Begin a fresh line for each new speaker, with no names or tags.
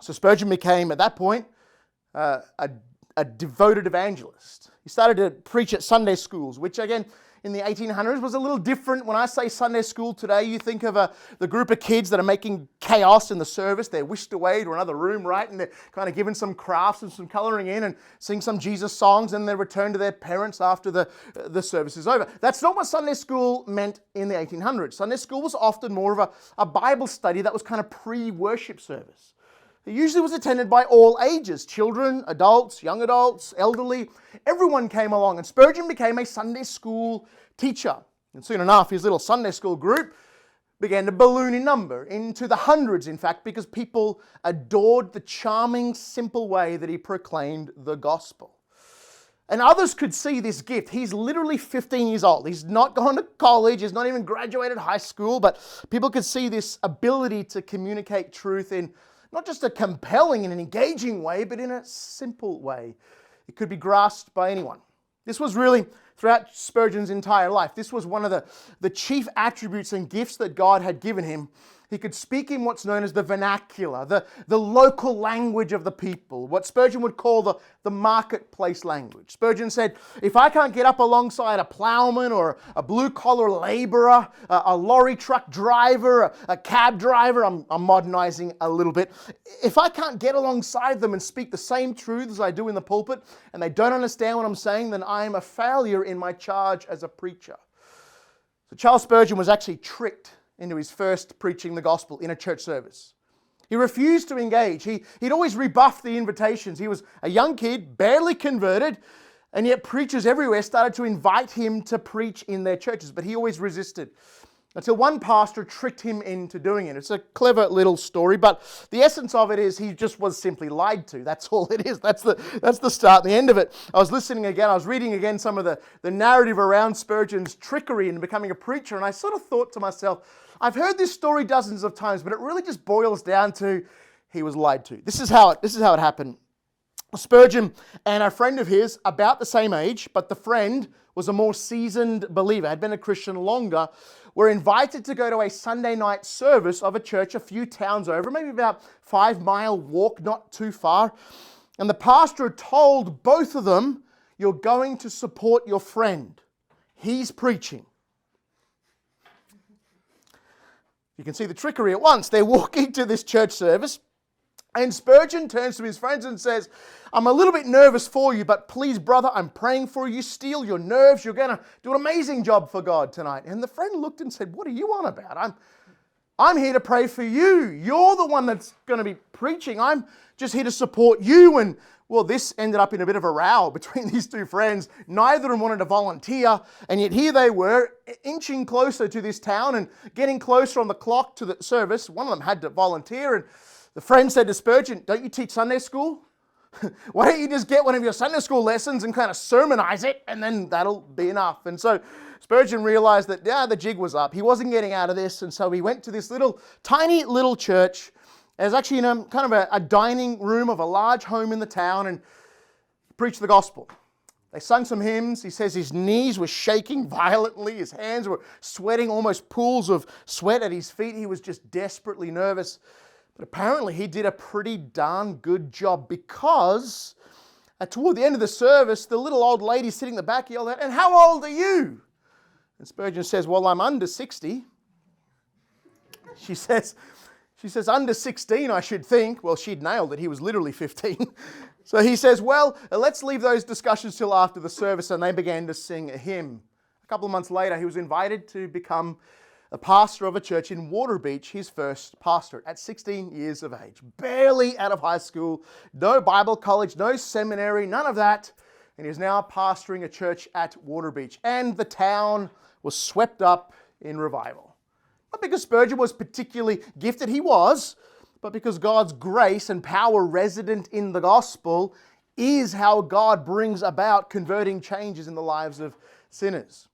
So Spurgeon became, at that point, a devoted evangelist. He started to preach at Sunday schools, which again, in the 1800s was a little different. When I say Sunday school today, you think of the group of kids that are making chaos in the service. They're whisked away to another room, right? And they're kind of given some crafts and some colouring in and sing some Jesus songs, and they return to their parents after the service is over. That's not what Sunday school meant in the 1800s. Sunday school was often more of a Bible study that was kind of pre-worship service. It usually was attended by all ages, children, adults, young adults, elderly. Everyone came along, and Spurgeon became a Sunday school teacher. And soon enough, his little Sunday school group began to balloon in number, into the hundreds, in fact, because people adored the charming, simple way that he proclaimed the gospel. And others could see this gift. He's literally 15 years old. He's not gone to college. He's not even graduated high school, but people could see this ability to communicate truth in not just a compelling and an engaging way, but in a simple way. It could be grasped by anyone. This was really, throughout Spurgeon's entire life, this was one of the chief attributes and gifts that God had given him. He could speak in what's known as the vernacular, the local language of the people, what Spurgeon would call the marketplace language. Spurgeon said, if I can't get up alongside a plowman or a blue-collar labourer, a lorry truck driver, a cab driver, I'm modernizing a little bit, if I can't get alongside them and speak the same truths as I do in the pulpit, and they don't understand what I'm saying, then I am a failure in my charge as a preacher. So Charles Spurgeon was actually tricked into his first preaching the gospel in a church service. He refused to engage. He'd always rebuffed the invitations. He was a young kid, barely converted, and yet preachers everywhere started to invite him to preach in their churches, but he always resisted. Until one pastor tricked him into doing it. It's a clever little story, but the essence of it is he just was simply lied to. That's all it is. That's the start and the end of it. I was listening again, I was reading again some of the narrative around Spurgeon's trickery in becoming a preacher, and I sort of thought to myself, I've heard this story dozens of times, but it really just boils down to he was lied to. This is how it happened. Spurgeon and a friend of his, about the same age, but the friend was a more seasoned believer, had been a Christian longer, were invited to go to a Sunday night service of a church a few towns over, maybe about 5-mile walk, not too far. And the pastor told both of them, you're going to support your friend. He's preaching. You can see the trickery at once. They're walking to this church service, and Spurgeon turns to his friends and says, I'm a little bit nervous for you, but please, brother, I'm praying for you. Steel your nerves. You're going to do an amazing job for God tonight. And the friend looked and said, what are you on about? I'm here to pray for you. You're the one that's going to be preaching. I'm just here to support you. And well, this ended up in a bit of a row between these two friends. Neither of them wanted to volunteer, and yet here they were, inching closer to this town and getting closer on the clock to the service. One of them had to volunteer, and the friend said to Spurgeon, don't you teach Sunday school? Why don't you just get one of your Sunday school lessons and kind of sermonize it, and then that'll be enough. And so Spurgeon realized that, the jig was up. He wasn't getting out of this, and so he went to this tiny little church. It was actually in kind of a dining room of a large home in the town, and preached the gospel. They sung some hymns. He says his knees were shaking violently. His hands were sweating, almost pools of sweat at his feet. He was just desperately nervous. But apparently he did a pretty darn good job, because toward the end of the service, the little old lady sitting in the back yelled out, and how old are you? And Spurgeon says, well, I'm under 60. She says, under 16, I should think. Well, she'd nailed it. He was literally 15. So he says, well, let's leave those discussions till after the service. And they began to sing a hymn. A couple of months later, he was invited to become a pastor of a church in Waterbeach, his first pastorate, at 16 years of age. Barely out of high school, no Bible college, no seminary, none of that. And he's now pastoring a church at Waterbeach. And the town was swept up in revival. Not because Spurgeon was particularly gifted, he was, but because God's grace and power resident in the gospel is how God brings about converting changes in the lives of sinners.